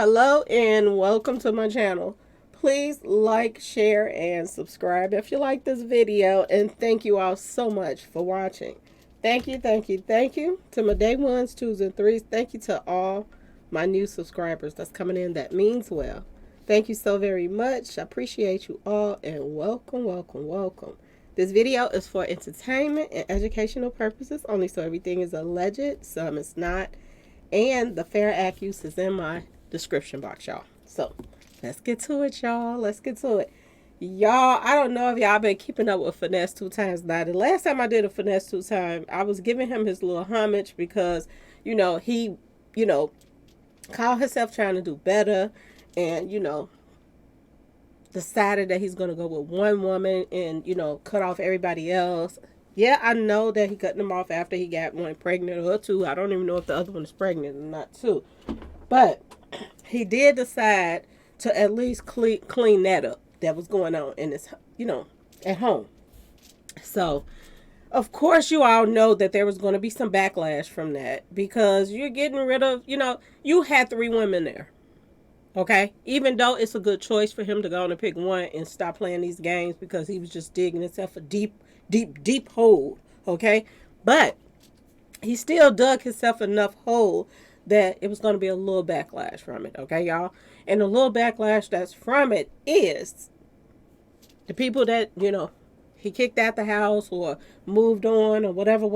Hello and welcome to my channel. Please like, share, and subscribe if you like this video, and thank you all so much for watching. Thank you, thank you, thank you to my day ones, twos, and threes. Thank you to all my new subscribers that's coming in. That means well. Thank you so very much. I appreciate you all, and welcome, welcome, welcome. This video is for entertainment and educational purposes only, so everything is alleged, some is not, and the fair act use is in my description box, y'all. So let's get to it, y'all. Let's get to it. Y'all, I don't know if y'all been keeping up with Finesse2tymes. Now, the last time I did a Finesse2tymes, I was giving him his little homage because, he, called himself trying to do better and, decided that he's going to go with one woman and, cut off everybody else. Yeah, I know that he cut them off after he got one pregnant or two. I don't even know if the other one is pregnant or not, too. But he did decide to at least clean that up that was going on in his, at home. So, of course, you all know that there was going to be some backlash from that because you're getting rid of, you had 3 women there. Okay? Even though it's a good choice for him to go on and pick one and stop playing these games because he was just digging himself a deep hole. Okay? But he still dug himself enough hole that it was going to be a little backlash from it. Okay, y'all? And the little backlash that's from it is the people that, he kicked out the house or moved on or whatever,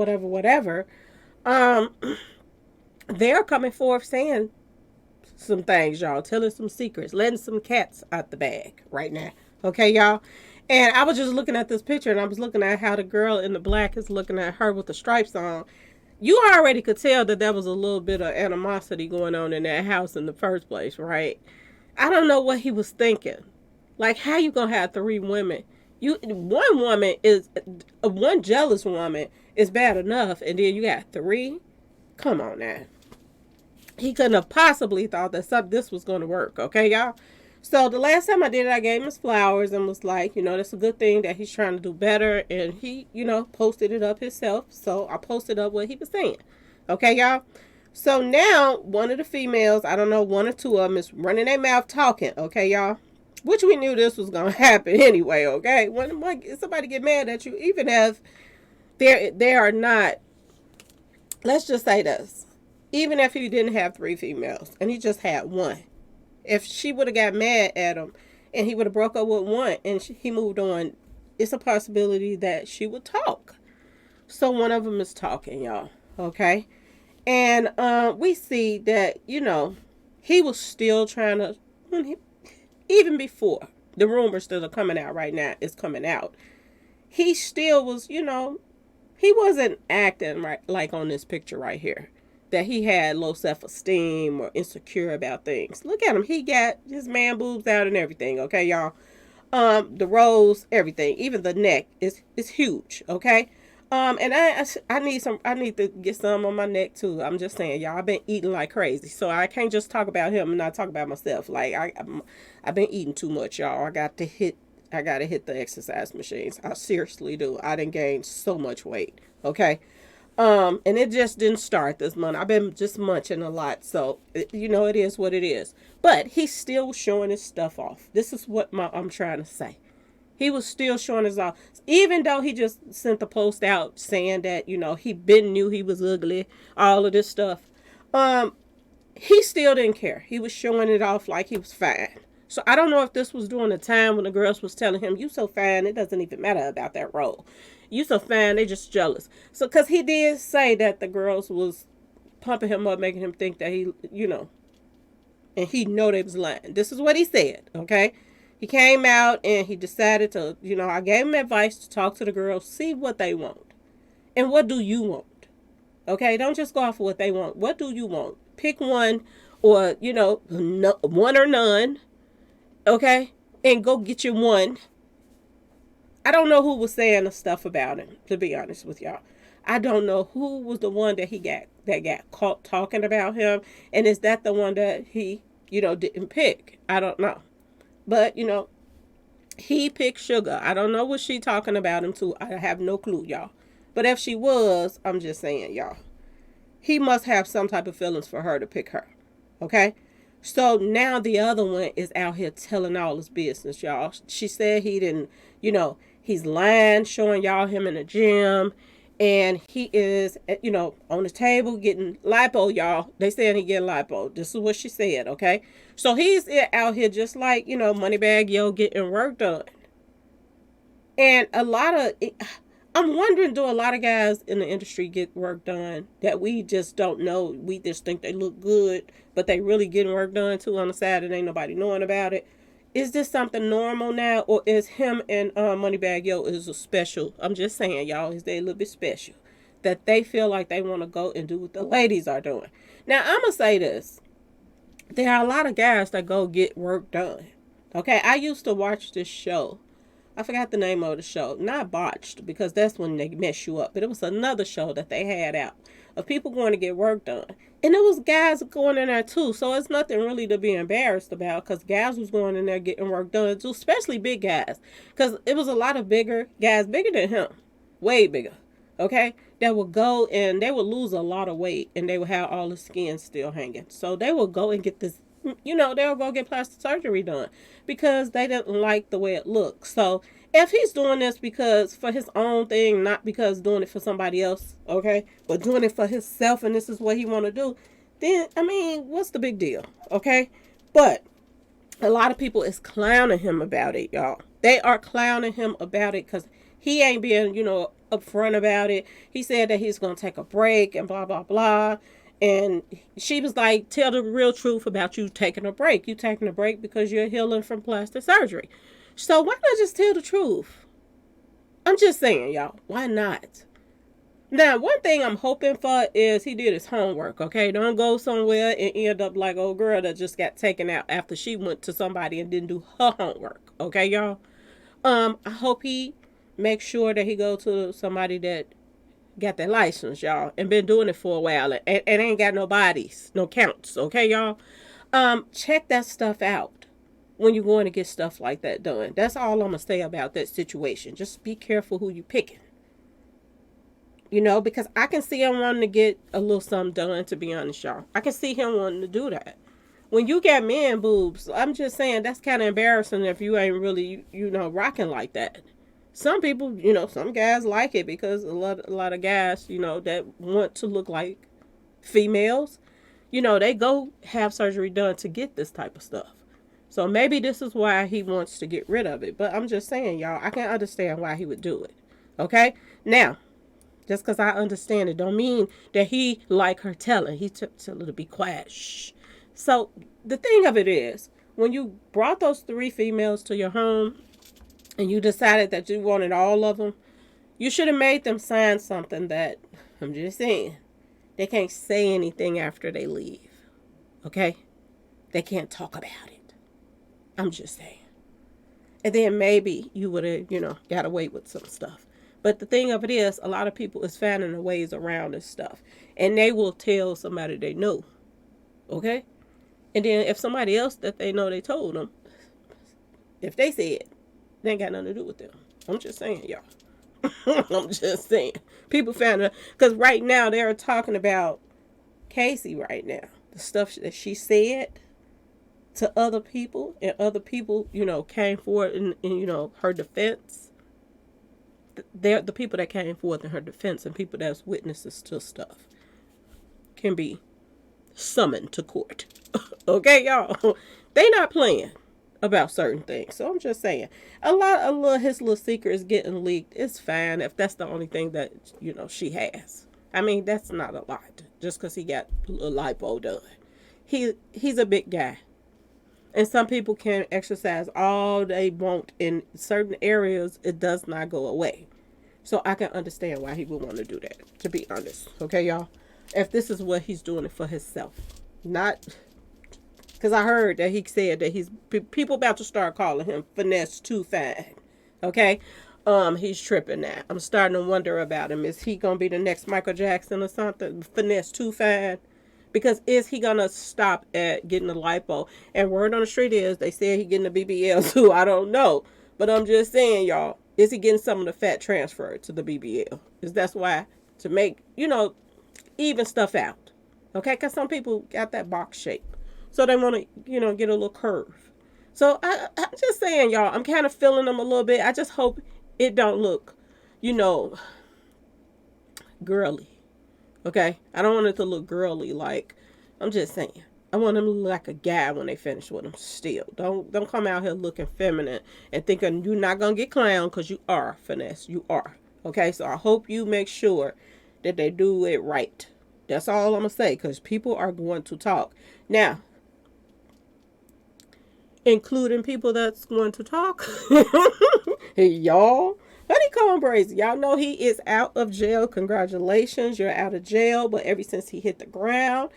they're coming forth saying some things, y'all, telling some secrets, letting some cats out the bag right now. Okay, y'all? And I was just looking at this picture and I was looking at how the girl in the black is looking at her with the stripes on. You already could tell that there was a little bit of animosity going on in that house in the first place, right? I don't know what he was thinking. Like, how you gonna have 3 women? One jealous woman is bad enough, and then you got 3? Come on now. He couldn't have possibly thought that this was going to work, okay, y'all? So the last time I did it, I gave him his flowers and was like, that's a good thing that he's trying to do better. And he, posted it up himself. So I posted up what he was saying. Okay, y'all? So now one of the females, I don't know, 1 or 2 of them is running their mouth talking. Okay, y'all? Which we knew this was going to happen anyway, okay? When somebody get mad at you, even if they are not, let's just say this. Even if he didn't have 3 females and he just had 1. If she would have got mad at him and he would have broke up with 1 and he moved on, it's a possibility that she would talk. So one of them is talking, y'all. Okay? And we see that, he was still trying to, even before the rumors that are coming out right now is coming out, he still was, he wasn't acting right like on this picture right here, that he had low self-esteem or insecure about things. Look at him. He got his man boobs out and everything, okay, y'all? The rolls, everything, even the neck is huge, okay? And I need to get some on my neck too. I'm just saying, y'all, I've been eating like crazy. So I can't just talk about him and not talk about myself. Like I've been eating too much, y'all. I gotta hit the exercise machines. I seriously do. I done gained so much weight, okay? And it just didn't start this month. I've been just munching a lot. So, it is what it is. But he's still showing his stuff off. This is what I'm trying to say. He was still showing his off. Even though he just sent the post out saying that, he knew he was ugly, all of this stuff. He still didn't care. He was showing it off like he was fine. So I don't know if this was during the time when the girls was telling him, you so fine, it doesn't even matter about that role. You so fine, they just jealous. So, because he did say that the girls was pumping him up, making him think that he, and he know they was lying. This is what he said, okay? He came out and he decided to, I gave him advice to talk to the girls, see what they want. And what do you want? Okay? Don't just go off of what they want. What do you want? Pick one or, one or none. Okay? And go get your one. I don't know who was saying the stuff about him, to be honest with y'all. I don't know who was the one that got caught talking about him. And is that the one that he, didn't pick? I don't know. But, he picked Sugar. I don't know what she talking about him to. I have no clue, y'all. But if she was, I'm just saying, y'all. He must have some type of feelings for her to pick her. Okay? So now the other one is out here telling all his business, y'all. She said he didn't, he's lying, showing y'all him in the gym. And he is, on the table getting lipo, y'all. They saying he getting lipo. This is what she said, okay? So he's out here just like, Moneybag Yo getting work done. And I'm wondering, do a lot of guys in the industry get work done that we just don't know? We just think they look good, but they really getting work done too on the side and ain't nobody knowing about it. Is this something normal now, or is him and Moneybag Yo is a special? I'm just saying, y'all, is they a little bit special that they feel like they want to go and do what the ladies are doing. Now I'm gonna say this: there are a lot of guys that go get work done. Okay, I used to watch this show. I forgot the name of the show. Not Botched, because that's when they mess you up. But it was another show that they had out of people going to get work done. And it was guys going in there too. So it's nothing really to be embarrassed about, because guys was going in there getting work done too, especially big guys. Because it was a lot of bigger guys, bigger than him. Way bigger. Okay? That would go and they would lose a lot of weight and they would have all the skin still hanging. So they would go and get this, they'll go get plastic surgery done because they didn't like the way it looks. So if he's doing this because for his own thing, not because doing it for somebody else, okay, but doing it for himself and this is what he want to do, then, what's the big deal, okay? But a lot of people is clowning him about it, y'all. They are clowning him about it because he ain't being, upfront about it. He said that he's going to take a break and blah, blah, blah. And she was like, tell the real truth about you taking a break. You taking a break because you're healing from plastic surgery. So why not just tell the truth? I'm just saying, y'all. Why not? Now, one thing I'm hoping for is he did his homework, okay? Don't go somewhere and end up like old girl that just got taken out after she went to somebody and didn't do her homework, okay, y'all? I hope he makes sure that he go to somebody that got their license, y'all, and been doing it for a while and ain't got no bodies, no counts, okay, y'all? Check that stuff out when you're going to get stuff like that done. That's all I'm going to say about that situation. Just be careful who you picking. Because I can see him wanting to get a little something done, to be honest, y'all. I can see him wanting to do that. When you got man boobs, I'm just saying that's kind of embarrassing if you ain't really, rocking like that. Some people, some guys like it because a lot of guys, that want to look like females, they go have surgery done to get this type of stuff. So maybe this is why he wants to get rid of it. But I'm just saying, y'all, I can understand why he would do it. Okay? Now, just because I understand it don't mean that he like her telling. He tell her to be quiet. Shh. So the thing of it is, when you brought those 3 females to your home and you decided that you wanted all of them, you should have made them sign something that, I'm just saying, they can't say anything after they leave. Okay? They can't talk about it. I'm just saying. And then maybe you would have, got away with some stuff. But the thing of it is, a lot of people is finding the ways around this stuff. And they will tell somebody they know. Okay? And then if somebody else that they know they told them, if they said, they ain't got nothing to do with them. I'm just saying, y'all. I'm just saying. People found it. Because right now, they're talking about Casey right now. The stuff that she said to other people. And other people, came forward in her defense. They're the people that came forth in her defense and people that's witnesses to stuff can be summoned to court. Okay, y'all? They not playing about certain things. So I'm just saying, his little secret is getting leaked. It's fine if that's the only thing that, she has. That's not a lot. Just because he got a lipo done. He's a big guy. And some people can exercise all they want in certain areas. It does not go away. So I can understand why he would want to do that, to be honest. Okay, y'all? If this is what he's doing it for himself. Not... Because I heard that he said that people about to start calling him Finesse2tymes. Okay? He's tripping now. I'm starting to wonder about him. Is he going to be the next Michael Jackson or something? Finesse2tymes? Because is he going to stop at getting the lipo? And word on the street is they said he getting the BBL too. I don't know. But I'm just saying, y'all, is he getting some of the fat transferred to the BBL? Is that's why? To make, even stuff out. Okay? Because some people got that box shape. So they want to, get a little curve. So I'm just saying, y'all, I'm kind of feeling them a little bit. I just hope it don't look, you know, girly. Okay? I don't want it to look girly. Like, I'm just saying. I want them to look like a guy when they finish with them still. Don't come out here looking feminine and thinking you're not going to get clown, because you are, Finesse. You are. Okay? So I hope you make sure that they do it right. That's all I'm going to say, because people are going to talk. Now, including people that's going to talk. Hey, y'all. Honeycomb Brazy, y'all know he is out of jail. Congratulations, you're out of jail. But ever since he hit the ground,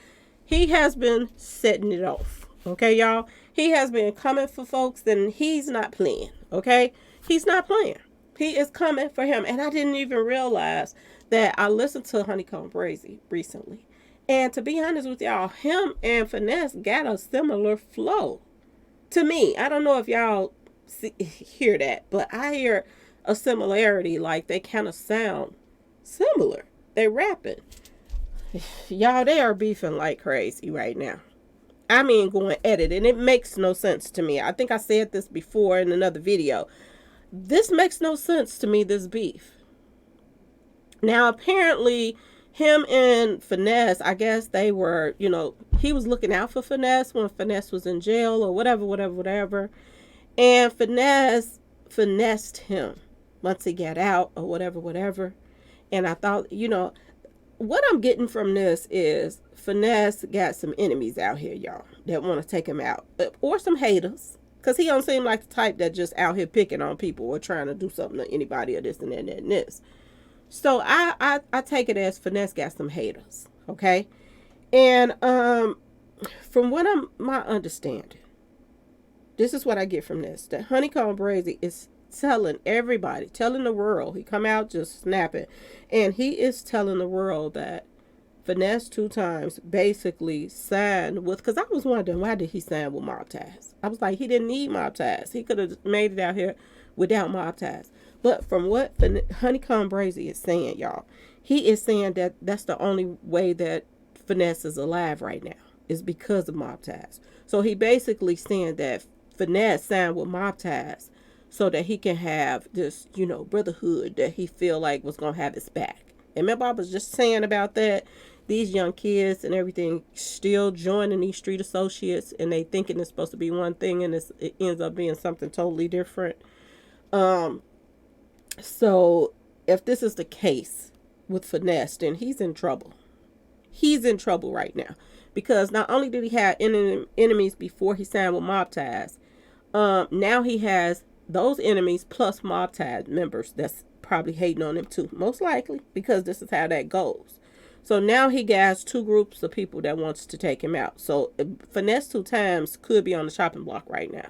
he has been setting it off. Okay, y'all? He has been coming for folks, and he's not playing. Okay? He's not playing. He is coming for him. And I didn't even realize that I listened to Honeycomb Brazy recently. And to be honest with y'all, him and Finesse got a similar flow. To me, I don't know if y'all hear that, but I hear a similarity. Like, they kind of sound similar. They rapping. Y'all, they are beefing like crazy right now. I mean, going at it, and it makes no sense to me. I think I said this before in another video. This makes no sense to me, this beef. Now, apparently, him and Finesse, I guess they were, he was looking out for Finesse when Finesse was in jail or whatever. And Finesse finessed him once he got out or whatever. And I thought, what I'm getting from this is Finesse got some enemies out here, y'all, that want to take him out. Or some haters. Because he don't seem like the type that just out here picking on people or trying to do something to anybody or this and that and this. So I take it as Finesse got some haters, okay? And from what my understanding, this is what I get from this. That Honeycomb Brazy is telling everybody, telling the world, he come out just snapping, and he is telling the world that Finesse2tymes basically signed with, because I was wondering, why did he sign with Mob Ties? I was like, he didn't need Mob Ties. He could have made it out here without Mob Ties. But from what Honeycomb Brazy is saying, y'all, he is saying that that's the only way that Finesse is alive right now, is because of Mob Ties. So he basically saying that Finesse signed with Mob Ties so that he can have this, brotherhood that he feel like was going to have his back. And remember, I was just saying about that. These young kids and everything still joining these street associates, and they thinking it's supposed to be one thing, and it ends up being something totally different. So if this is the case with Finesse, then he's in trouble. He's in trouble right now, because not only did he have enemies before he signed with Mob Ties, now he has those enemies plus Mob Ties members that's probably hating on him too, most likely, because this is how that goes. So now he has two groups of people that wants to take him out. So Finesse2tymes could be on the chopping block right now.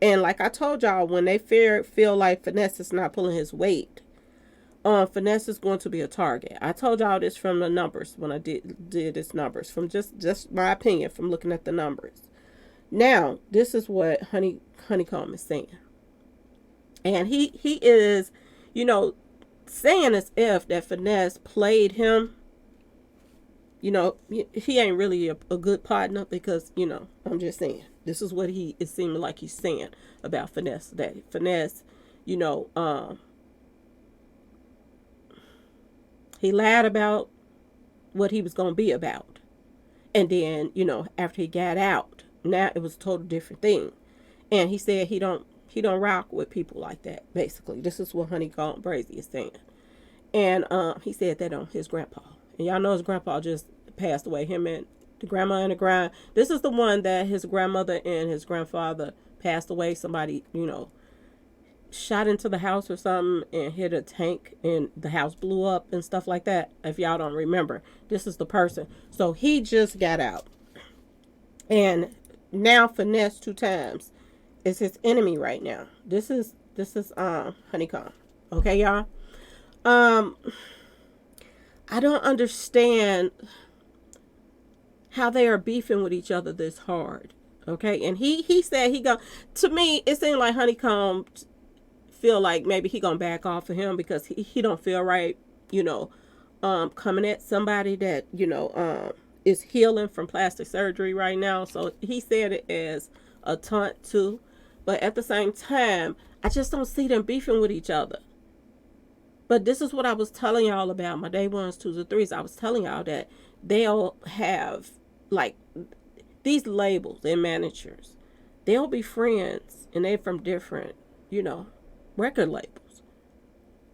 And like I told y'all, when they feel like Finesse is not pulling his weight, Finesse is going to be a target. I told y'all this from the numbers when I did this numbers, from just my opinion from looking at the numbers. Now, this is what Honeycomb is saying. And he is, saying as if that Finesse played him. He ain't really a good partner, because, I'm just saying. This is what it seemed like he's saying about Finesse. That Finesse, he lied about what he was going to be about. And then, after he got out, now it was a total different thing. And he said he don't rock with people like that, basically. This is what Honeycomb Brazy is saying. And he said that on his grandpa. And y'all know his grandpa just passed away. Him and the grandma and the grand. This is the one that his grandmother and his grandfather passed away. Somebody, shot into the house or something and hit a tank, and the house blew up and stuff like that. If y'all don't remember, this is the person. So he just got out. And now Finesse2tymes is his enemy right now. This is Honeycomb. Okay, y'all? I don't understand how they are beefing with each other this hard. Okay, and he said to me, it seemed like Honeycomb feel like maybe he gonna back off of him, because he don't feel right, coming at somebody that, is healing from plastic surgery right now. So he said it as a taunt too. But at the same time, I just don't see them beefing with each other. But this is what I was telling y'all about my day ones, twos, and threes. I was telling y'all that they'll have like these labels and managers. They'll be friends and they're from different, record labels.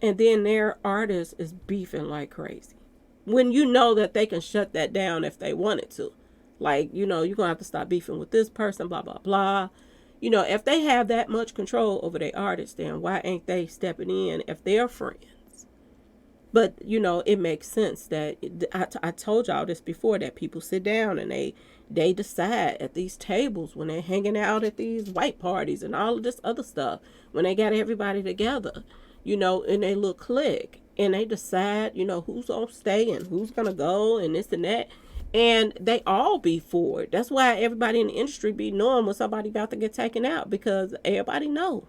And then their artist is beefing like crazy. When you know that they can shut that down if they wanted to. Like, you're going to have to stop beefing with this person, blah, blah, blah. If they have that much control over their artists, then why ain't they stepping in if they're friends? But, it makes sense that I told y'all this before, that people sit down and they decide at these tables when they're hanging out at these white parties and all of this other stuff, when they got everybody together, in a little clique, and they decide, who's going to stay and who's going to go and this and that. And they all be for it. That's why everybody in the industry be knowing when somebody about to get taken out, because everybody know.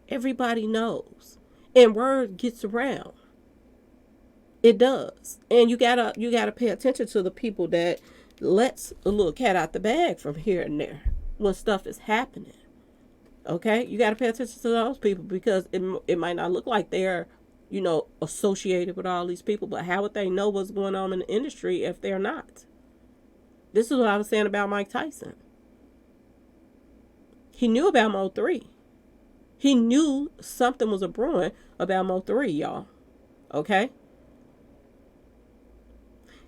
Everybody knows. And word gets around. It does. And you gotta pay attention to the people that lets a little cat out the bag from here and there when stuff is happening. Okay? You gotta pay attention to those people, because it might not look like they're, associated with all these people, but how would they know what's going on in the industry if they're not? This is what I was saying about Mike Tyson. He knew about Mo3. He knew something was a brewing about Mo3, y'all. Okay?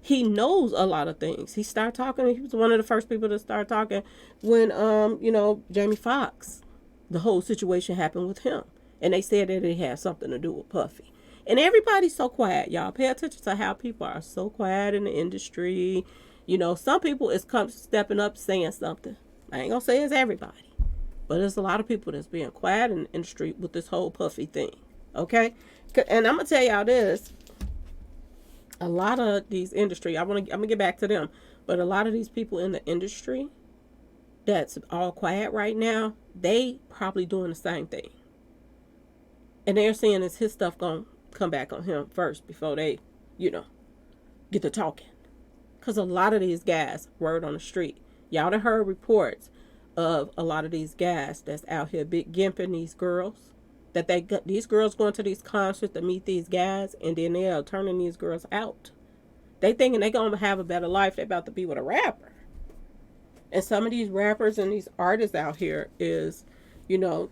He knows a lot of things. He started talking. He was one of the first people to start talking when, Jamie Foxx, the whole situation happened with him. And they said that it had something to do with Puffy. And everybody's so quiet, y'all. Pay attention to how people are so quiet in the industry. Some people is stepping up saying something. I ain't gonna say it's everybody. But there's a lot of people that's being quiet in the industry with this whole Puffy thing. Okay? And I'm going to tell y'all this. A lot of these industry, I'm gonna get back to them. But a lot of these people in the industry that's all quiet right now, they probably doing the same thing. And they're saying is his stuff going to come back on him first before they, get to talking. Because a lot of these guys, word on the street, y'all done heard reports of a lot of these guys that's out here big gimping these girls. That they got these girls going to these concerts to meet these guys, and then they are turning these girls out. They thinking they going to have a better life. They about to be with a rapper. And some of these rappers and these artists out here is,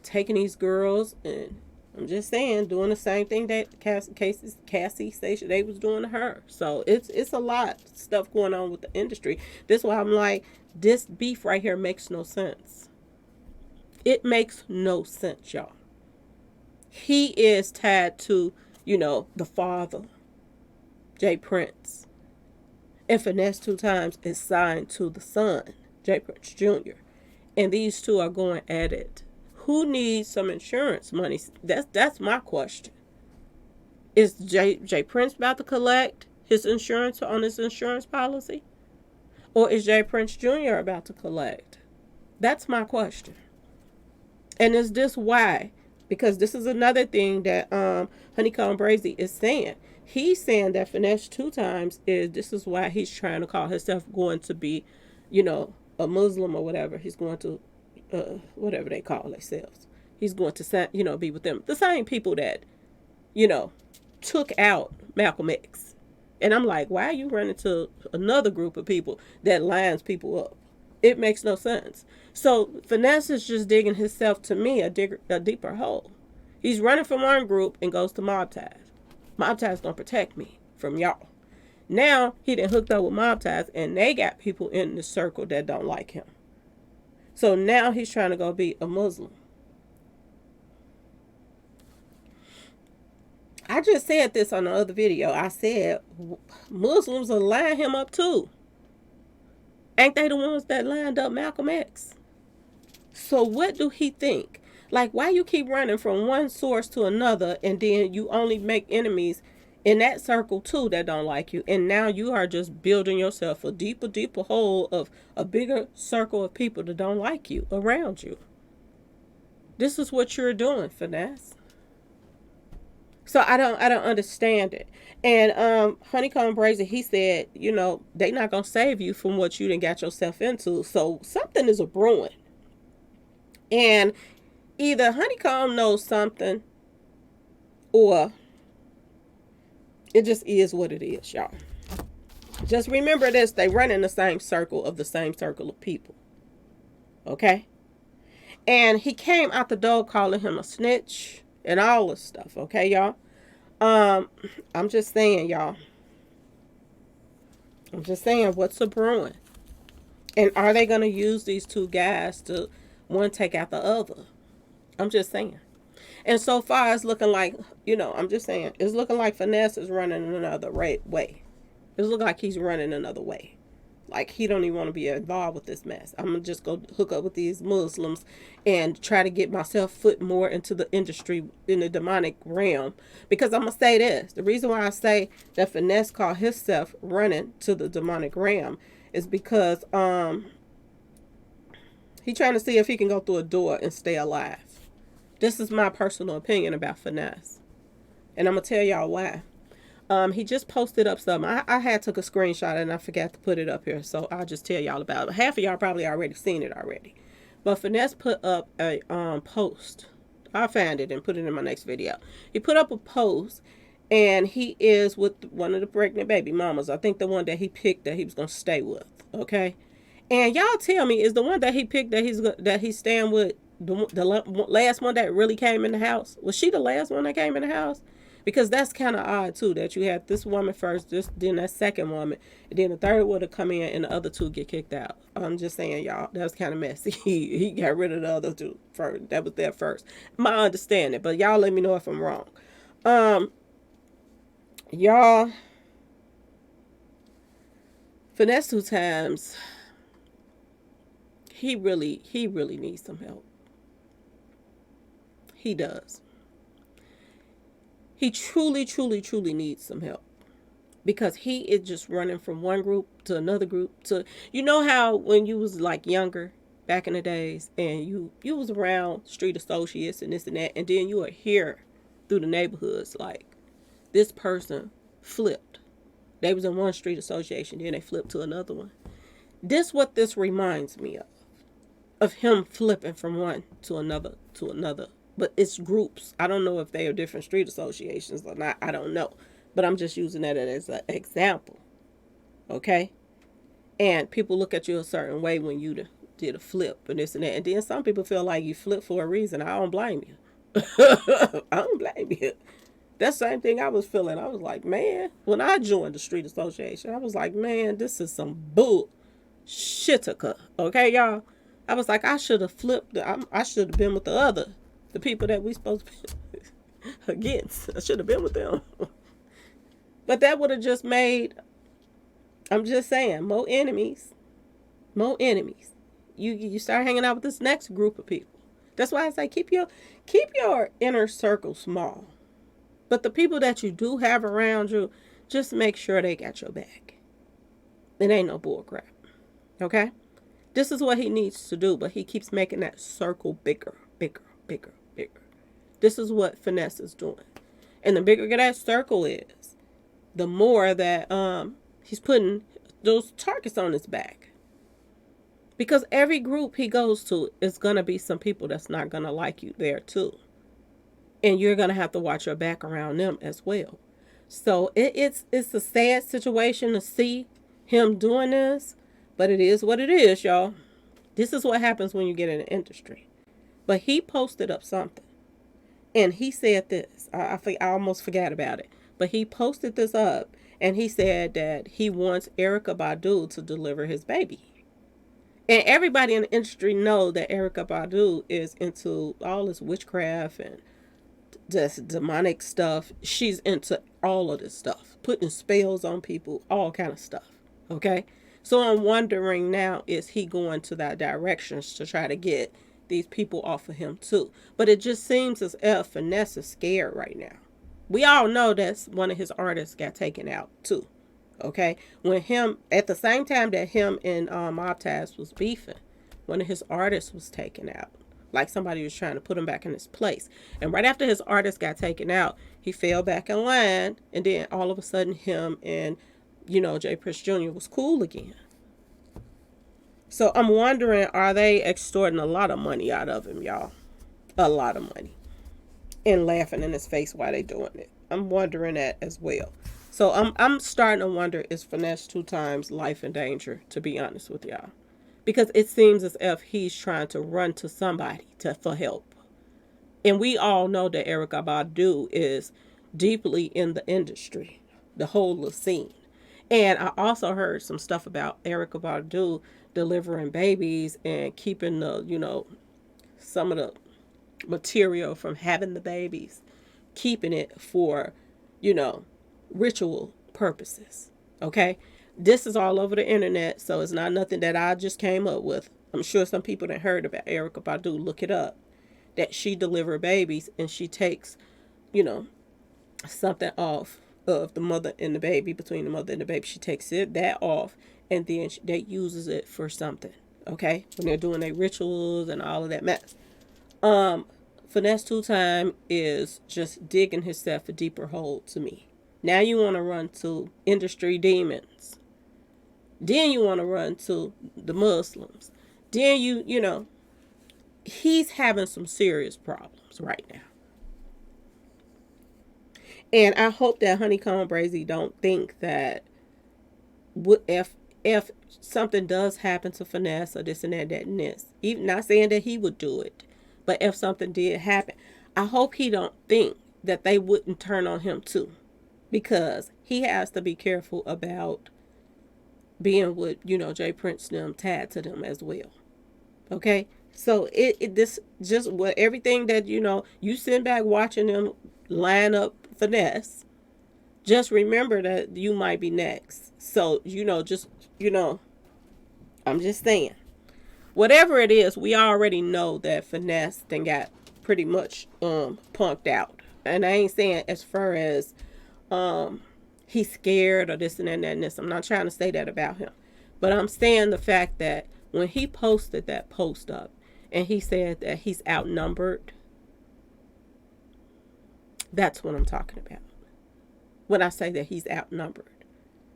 taking these girls and, I'm just saying, doing the same thing that Cassie said they was doing to her. So it's a lot of stuff going on with the industry. This is why I'm like, this beef right here makes no sense. It makes no sense, y'all. He is tied to, the father, Jay Prince. And Finesse2tymes is signed to the son, Jay Prince Jr. And these two are going at it. Who needs some insurance money? That's my question. Is Jay Prince about to collect his insurance on his insurance policy? Or is Jay Prince Jr. about to collect? That's my question. And is this why? Because this is another thing that HoneyKomb Brazy is saying. He's saying that Finesse2tymes this is why he's trying to call himself going to be, a Muslim or whatever. He's going to, whatever they call themselves. He's going to, be with them. The same people that, took out Malcolm X. And I'm like, why are you running to another group of people that lines people up? It makes no sense. So Finesse is just digging himself, to me, a deeper hole. He's running from one group and goes to Mob Ties. Mob Ties don't protect me from y'all. Now he done hooked up with Mob Ties, and they got people in the circle that don't like him. So now he's trying to go be a Muslim. I just said this on the other video. I said Muslims will line him up too. Ain't they the ones that lined up Malcolm X? So what do he think? Like, why you keep running from one source to another, and then you only make enemies in that circle too that don't like you, and now you are just building yourself a deeper hole of a bigger circle of people that don't like you around you. This is what you're doing, Finesse. So I don't understand it. And Honeycomb Brazy, he said, you know, they not gonna save you from what you done got yourself into. So something is a brewing. And either Honeycomb knows something, or it just is what it is, y'all. Just remember this, they run in the same circle of people. Okay? And he came out the door calling him a snitch and all this stuff, okay, y'all? I'm just saying, y'all. I'm just saying, what's a brewing? And are they gonna use these two guys to one take out the other? I'm just saying. And so far, it's looking like, you know, I'm just saying, it's looking like Finesse is running another way. It's looking like he's running another way. Like, he don't even want to be involved with this mess. I'm going to just go hook up with these Muslims and try to get myself foot more into the industry in the demonic realm. Because I'm going to say this. The reason why I say that Finesse called himself running to the demonic realm is because he's trying to see if he can go through a door and stay alive. This is my personal opinion about Finesse. And I'm going to tell y'all why. He just posted up something. I had took a screenshot and I forgot to put it up here, so I'll just tell y'all about it. Half of y'all probably already seen it already. But Finesse put up a post. I found it and put it in my next video. He put up a post, and he is with one of the pregnant baby mamas. I think the one that he picked that he was gonna stay with. Okay, and y'all tell me, is the one that he picked that he's staying with the last one that really came in the house? Was she the last one that came in the house? Because that's kind of odd too, that you had this woman first, then that second woman, and then the third would have come in and the other two get kicked out. I'm just saying, y'all, that was kind of messy. He got rid of the other two first. That was there first. My understanding, but y'all let me know if I'm wrong. Y'all, Finesse2tymes, he really needs some help. He does. He truly needs some help, because he is just running from one group to another group to, you know how when you was like younger back in the days and you was around street associates and this and that, and then you would hear through the neighborhoods like this person flipped. They was in one street association, then they flipped to another one. This what this reminds me of him flipping from one to another to another. But it's groups. I don't know if they are different street associations or not. I don't know. But I'm just using that as an example. Okay? And people look at you a certain way when you did a flip and this and that. And then some people feel like you flipped for a reason. I don't blame you. I don't blame you. That same thing I was feeling. I was like, man, when I joined the street association, I was like, man, this is some bull shitica. Okay, y'all? I was like, I should have flipped. I should have been with the people that we supposed to be against. I should have been with them. But that would have just made, I'm just saying, more enemies. More enemies. You start hanging out with this next group of people. That's why I say keep your inner circle small. But the people that you do have around you, just make sure they got your back. It ain't no bull crap. Okay? This is what he needs to do, but he keeps making that circle bigger. This is what Finesse is doing. And the bigger that circle is, the more that he's putting those targets on his back. Because every group he goes to is going to be some people that's not going to like you there too. And you're going to have to watch your back around them as well. So it's a sad situation to see him doing this, but it is what it is, y'all. This is what happens when you get in the industry. But he posted up something. And he said this. I almost forgot about it. But he posted this up. And he said that he wants Erykah Badu to deliver his baby. And everybody in the industry know that Erykah Badu is into all this witchcraft and this demonic stuff. She's into all of this stuff. Putting spells on people. All kind of stuff. Okay? So I'm wondering now, is he going to that direction to try to get these people off of him too? But it just seems as if Finesse is scared right now. We all know that one of his artists got taken out too. Okay? When him, at the same time that him and Mob Ties was beefing, one of his artists was taken out. like somebody was trying to put him back in his place. And right after his artist got taken out, he fell back in line, and then all of a sudden him and, Jay Prince Jr. was cool again. So I'm wondering, are they extorting a lot of money out of him, y'all? A lot of money. And laughing in his face while they doing it. I'm wondering that as well. So I'm starting to wonder, is Finesse2tymes life in danger, to be honest with y'all? Because it seems as if he's trying to run to somebody for help. And we all know that Erykah Badu is deeply in the industry, the whole scene. And I also heard some stuff about Erykah Badu delivering babies and keeping the, some of the material from having the babies, keeping it for, ritual purposes. Okay? This is all over the internet, so it's not nothing that I just came up with. I'm sure some people that heard about Erykah Badu, look it up. That she delivered babies and she takes, something off of the mother and the baby, between the mother and the baby. She takes that off, and then they uses it for something. Okay? When they're doing their rituals and all of that mess. Finesse2tymes is just digging himself a deeper hole to me. Now you want to run to industry demons. Then you want to run to the Muslims. Then he's having some serious problems right now. And I hope that Honeycomb Brazy don't think that if something does happen to Finesse or this and that and this, even not saying that he would do it, but if something did happen, I hope he don't think that they wouldn't turn on him too. Because he has to be careful about being with, Jay Prince them tied to them as well. Okay? So this just what everything that, you sit back watching them line up Finesse, just remember that you might be next. So, I'm just saying. Whatever it is, we already know that Finesse then got pretty much punked out. And I ain't saying as far as he's scared or this and that and this. I'm not trying to say that about him. But I'm saying the fact that when he posted that post up and he said that he's outnumbered, that's what I'm talking about. When I say that he's outnumbered.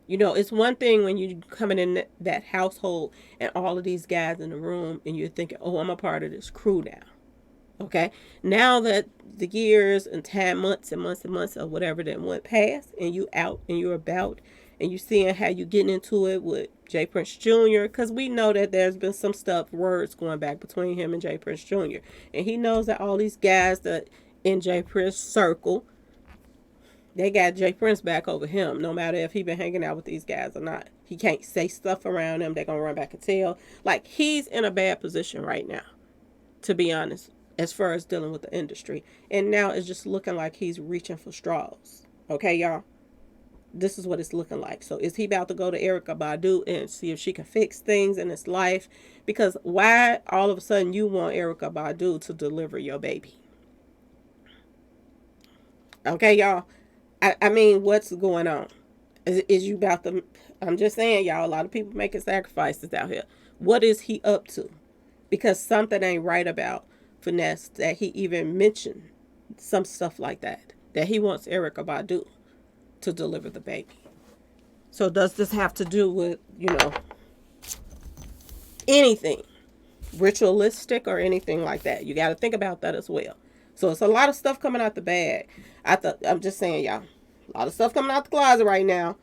It's one thing when you coming in that household and all of these guys in the room and you're thinking, oh, I'm a part of this crew now. Okay? Now that the years and time, months and months and months or whatever that went past, and you out and you're about and you seeing how you getting into it with Jay Prince Jr., because we know that there's been some words going back between him and Jay Prince Jr. And he knows that all these guys that in Jay Prince circle, they got Jay Prince back over him, no matter if he been hanging out with these guys or not. He can't say stuff around them. They're going to run back and tell. Like, he's in a bad position right now, to be honest, as far as dealing with the industry. And now it's just looking like he's reaching for straws. Okay, y'all? This is what it's looking like. So is he about to go to Erykah Badu and see if she can fix things in his life? Because why all of a sudden you want Erykah Badu to deliver your baby? Okay, y'all? I mean, what's going on? Is you about to... I'm just saying, y'all, a lot of people making sacrifices out here. What is he up to? Because something ain't right about Finesse that he even mentioned some stuff like that. That he wants Erykah Badu to deliver the baby. So does this have to do with, anything ritualistic or anything like that? You got to think about that as well. So it's a lot of stuff coming out the bag. I'm just saying, y'all, a lot of stuff coming out the closet right now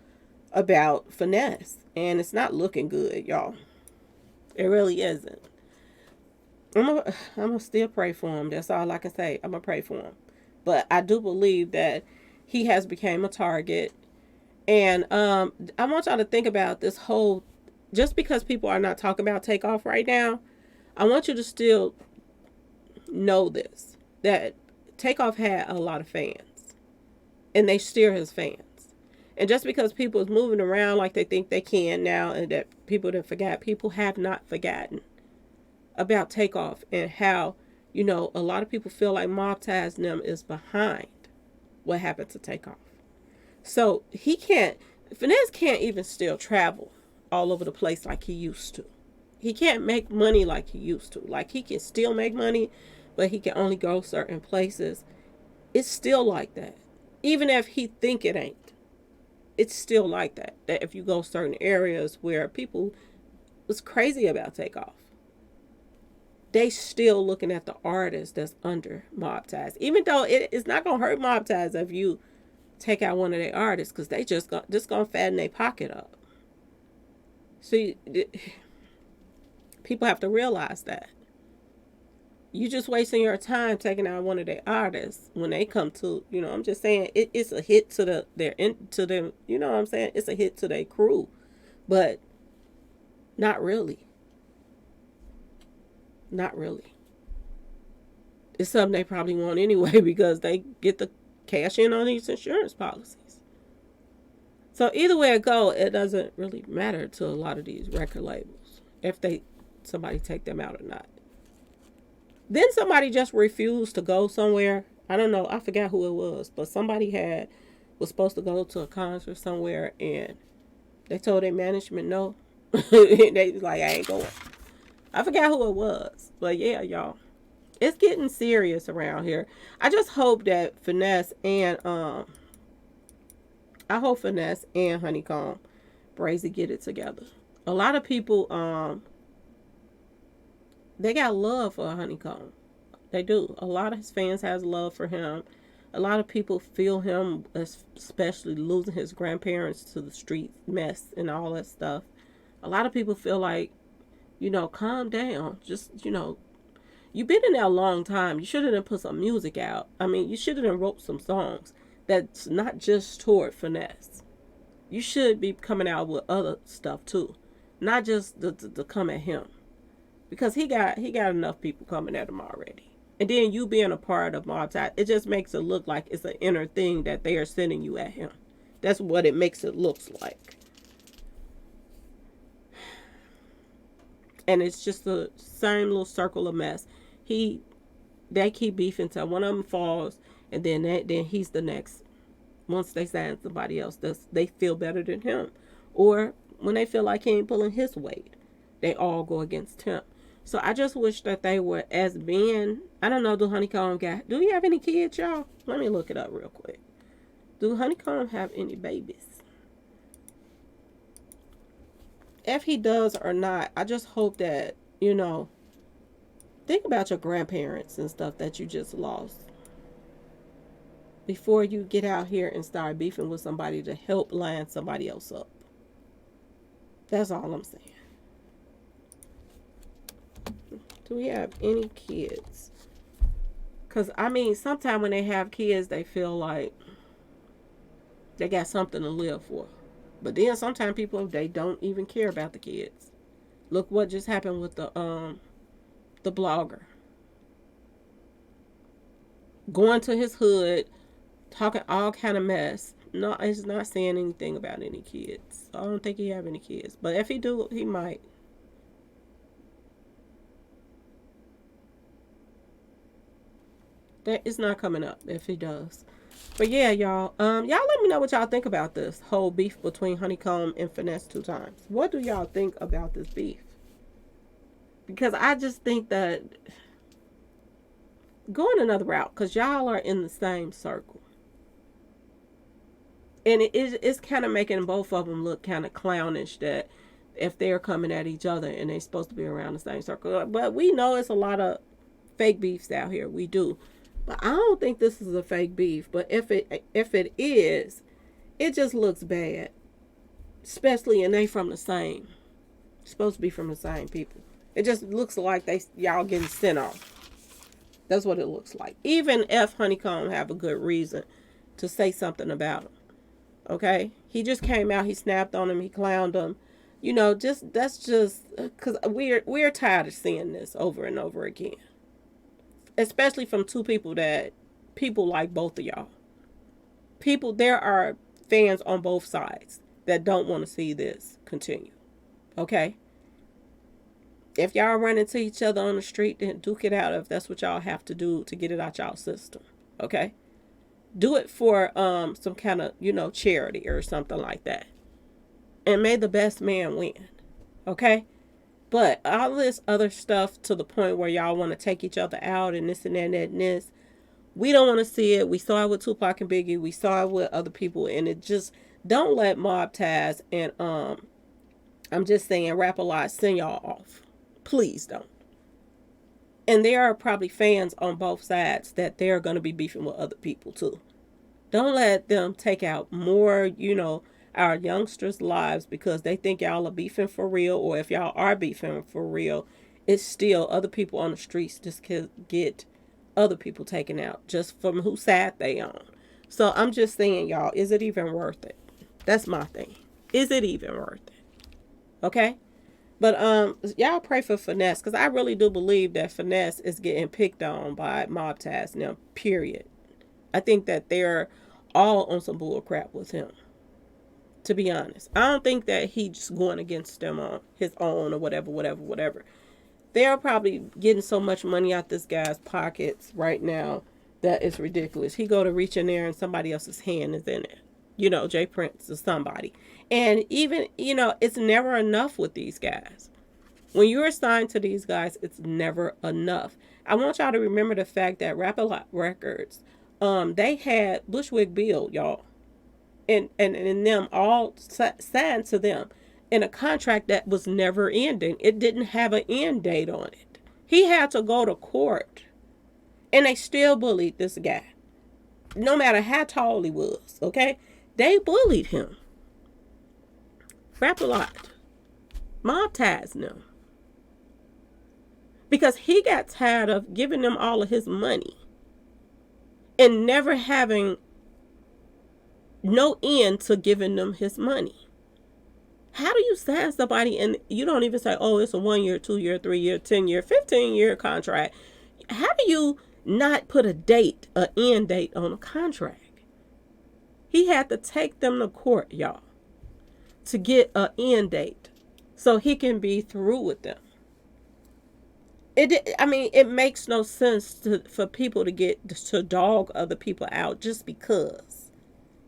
about Finesse. And it's not looking good, y'all. It really isn't. I'm gonna still pray for him. That's all I can say. I'm gonna pray for him. But I do believe that he has become a target. And I want y'all to think about this whole, just because people are not talking about Takeoff right now, I want you to still know this, that Takeoff had a lot of fans. And they still his fans. And just because people is moving around like they think they can now, and that people didn't forget, people have not forgotten about Takeoff and how, a lot of people feel like Mob Ties them is behind what happened to Takeoff. So Finesse can't even still travel all over the place like he used to. He can't make money like he used to. Like, he can still make money, but he can only go certain places. It's still like that. Even if he think it ain't, it's still like that. That if you go certain areas where people was crazy about Takeoff, they still looking at the artist that's under mob ties. Even though it's not gonna hurt mob ties if you take out one of their artists, because they just gonna fatten their pocket up. See, people have to realize that. You just wasting your time taking out one of their artists when they come to, I'm just saying it's a hit to them, you know what I'm saying? It's a hit to their crew. But not really. Not really. It's something they probably want anyway because they get the cash in on these insurance policies. So either way it go, it doesn't really matter to a lot of these record labels if somebody take them out or not. Then somebody just refused to go somewhere. I don't know. I forgot who it was, but somebody was supposed to go to a concert somewhere, and they told their management no. They was like, I ain't going. I forgot who it was, but yeah, y'all, it's getting serious around here. I just hope that Finesse and Honeycomb Brazy get it together. A lot of people they got love for Honeycomb. They do. A lot of his fans has love for him. A lot of people feel him, especially losing his grandparents to the street mess and all that stuff. A lot of people feel like, calm down. Just, you've been in there a long time. You should have put some music out. I mean, you should have wrote some songs that's not just toward Finesse. You should be coming out with other stuff too, not just to come at him, because he got enough people coming at him already. And then you being a part of Mob Ties, it just makes it look like it's an inner thing that they are sending you at him. That's what it makes it look like. And it's just the same little circle of mess. They keep beefing until one of them falls, and then he's the next. Once they sign somebody else, they feel better than him, or when they feel like he ain't pulling his weight, they all go against him. So I just wish that they were as men. I don't know. Do you have any kids, y'all? Let me look it up real quick. Do Honeycomb have any babies? If he does or not, I just hope that, think about your grandparents and stuff that you just lost before you get out here and start beefing with somebody to help line somebody else up. That's all I'm saying. Do we have any kids? Because, sometimes when they have kids, they feel like they got something to live for. But then sometimes people, they don't even care about the kids. Look what just happened with the blogger. Going to his hood, talking all kind of mess. No, it's not saying anything about any kids. I don't think he have any kids. But if he do, he might. That is not coming up if he does. But yeah, y'all. Y'all let me know what y'all think about this whole beef between Honeycomb and Finesse2tymes. What do y'all think about this beef? Because I just think that going another route, because y'all are in the same circle. And it's kind of making both of them look kind of clownish that if they're coming at each other and they're supposed to be around the same circle. But we know it's a lot of fake beefs out here. We do. But I don't think this is a fake beef. But if it is, it just looks bad. Especially, and they from the same. Supposed to be from the same people. It just looks like y'all getting sent off. That's what it looks like. Even if Honeycomb have a good reason to say something about him. Okay? He just came out, he snapped on him, he clowned him. That's just because we're tired of seeing this over and over again. Especially from two people like both of y'all. There are fans on both sides that don't want to see this continue. Okay? If y'all run into each other on the street, then duke it out if that's what y'all have to do to get it out y'all system. Okay? Do it for some kind of, charity or something like that. And may the best man win. Okay? But all this other stuff to the point where y'all want to take each other out and this and that and that and this, we don't want to see it. We saw it with Tupac and Biggie. We saw it with other people, and it just don't let Mob Taz and I'm just saying Rap a Lot send y'all off. Please don't. And there are probably fans on both sides that they're going to be beefing with other people too. Don't let them take out more, our youngsters' lives because they think y'all are beefing for real, or if y'all are beefing for real, it's still other people on the streets just get other people taken out just from whose side they on. So I'm just saying, y'all, is it even worth it? That's my thing. Is it even worth it? Okay? But y'all pray for Finesse, because I really do believe that Finesse is getting picked on by Mob Taz now, period. I think that they're all on some bull crap with him, to be honest. I don't think that he's going against them on his own or whatever. They're probably getting so much money out this guy's pockets right now that it's ridiculous. He go to reach in there and somebody else's hand is in it. Jay Prince or somebody. And even, it's never enough with these guys. When you're assigned to these guys, it's never enough. I want y'all to remember the fact that Rap-A-Lot Records, they had Bushwick Bill, y'all. And them all signed to them in a contract that was never ending. It didn't have an end date on it. He had to go to court. And they still bullied this guy. No matter how tall he was, okay? They bullied him. Rap-A-Lot. Mob Taz them. Because he got tired of giving them all of his money and never having no end to giving them his money. How do you sign somebody and you don't even say, oh, it's a 1 year, 2 year, 3 year, 10 year, 15-year contract? How do you not put an end date on a contract? He had to take them to court, y'all, to get an end date so he can be through with them. It makes no sense for people to dog other people out just because.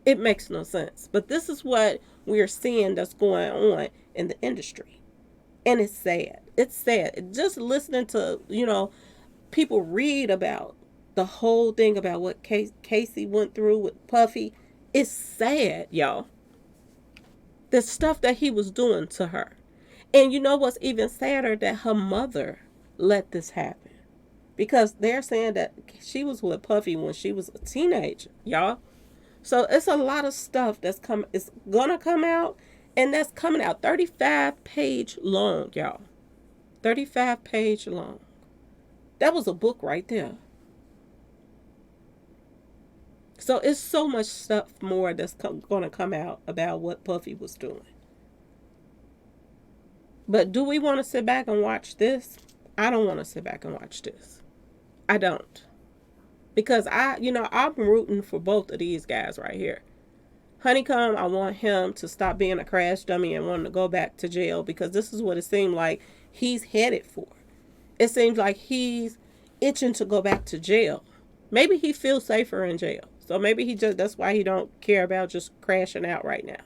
It makes no sense. But this is what we're seeing that's going on in the industry. And it's sad. It's sad. Just listening to, people read about the whole thing about what Casey went through with Puffy. It's sad, y'all. The stuff that he was doing to her. And you know what's even sadder? That her mother let this happen. Because they're saying that she was with Puffy when she was a teenager, y'all. So it's a lot of stuff it's gonna come out, and that's coming out 35-page long, y'all. 35-page long. That was a book right there. So it's so much stuff more that's gonna come out about what Puffy was doing. But do we want to sit back and watch this? I don't want to sit back and watch this. I don't. Because I'm rooting for both of these guys right here. HoneyKomb, I want him to stop being a crash dummy and wanting to go back to jail, because this is what it seemed like he's headed for. It seems like he's itching to go back to jail. Maybe he feels safer in jail. So maybe that's why he don't care about just crashing out right now.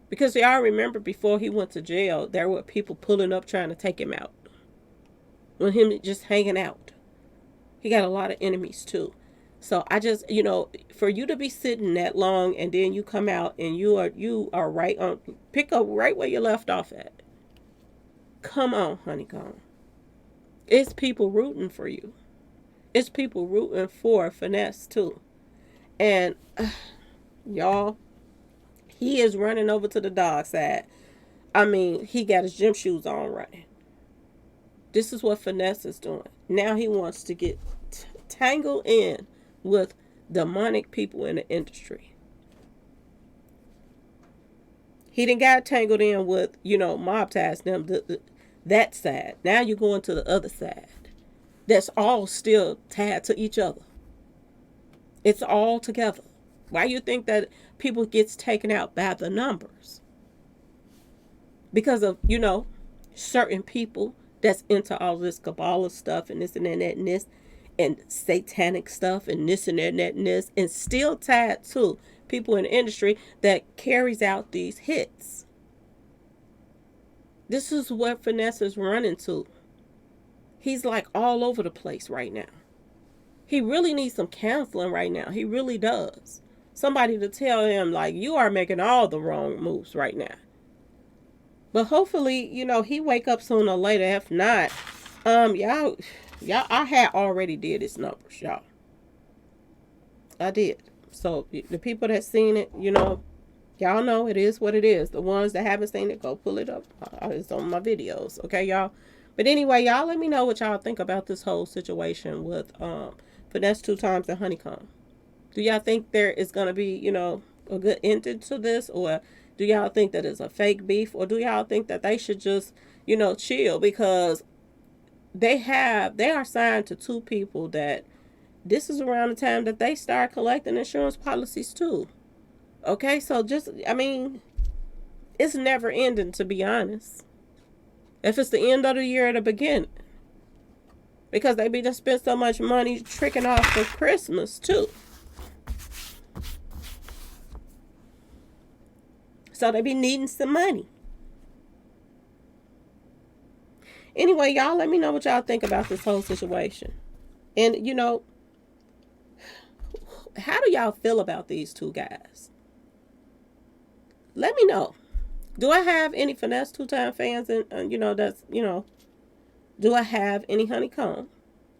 Because y'all remember before he went to jail, there were people pulling up trying to take him out. With him just hanging out. He got a lot of enemies too. So I just, for you to be sitting that long and then you come out and you are right on, pick up right where you left off at. Come on, HoneyKomb. It's people rooting for you. It's people rooting for Finesse too. And y'all, he is running over to the dog side. He got his gym shoes on running. This is what Finesse is doing. Now he wants to get tangled in with demonic people in the industry. He didn't got tangled in with, Mob Taz, them, that side. Now you're going to the other side. That's all still tied to each other. It's all together. Why you think that people gets taken out by the numbers? Because of, certain people that's into all this Kabbalah stuff and this and that and this and satanic stuff and this and that and this, and still tied to people in the industry that carries out these hits. This is what Finesse is running to. He's like all over the place right now. He really needs some counseling right now. He really does. Somebody to tell him, like, you are making all the wrong moves right now. But hopefully, you know, he wake up sooner or later. If not, y'all, I had already did his numbers, y'all. I did. So the people that seen it, you know, y'all know it is what it is. The ones that haven't seen it, go pull it up. It's on my videos, okay, y'all. But anyway, y'all let me know what y'all think about this whole situation with Finesse2tymes and Honeycomb. Do y'all think there is going to be, you know, a good ending to this? Or do y'all think that it's a fake beef? Or do y'all think that they should just, you know, chill? Because they are signed to two people that this is around the time that they start collecting insurance policies too. Okay, so just, I mean, it's never ending, to be honest. If it's the end of the year or the beginning. Because they be just spent so much money tricking off for Christmas too. So they be needing some money. Anyway, y'all let me know what y'all think about this whole situation. And, you know, how do y'all feel about these two guys? Let me know. Do I have any Finesse2tymes fans? And, you know, that's, you know, do I have any Honeycomb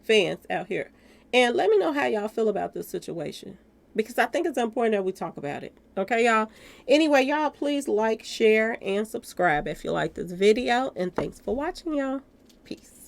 fans out here? And let me know how y'all feel about this situation. Because I think it's important that we talk about it. Okay, y'all? Anyway, y'all, please like, share, and subscribe if you like this video. And thanks for watching, y'all. Peace.